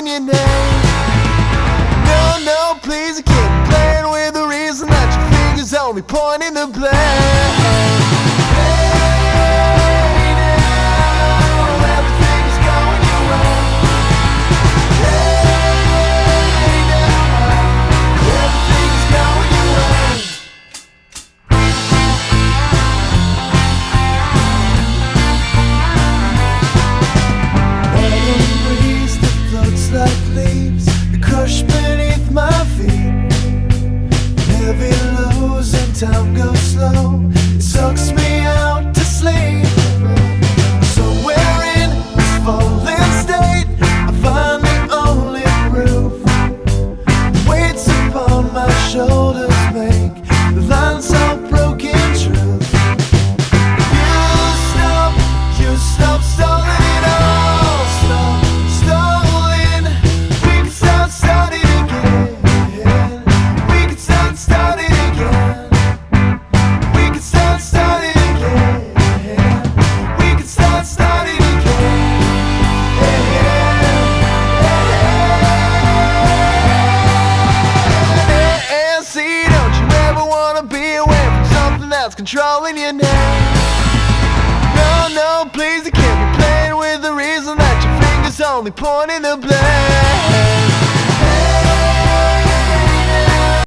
controlling your name. No, no, please, you can't be playing with the reason that your fingers only pointing the blame. Time goes slow, it sucks me out to sleep. Somewhere in this fallen state, I find the only proof. The weights upon my shoulders make the lines of broken truth. You stop stalling it all. Stop stalling. We can start starting again. We can start starting again. Controlling your name. No, no, please, you can't be playing with the reason that your fingers only pointing the blame.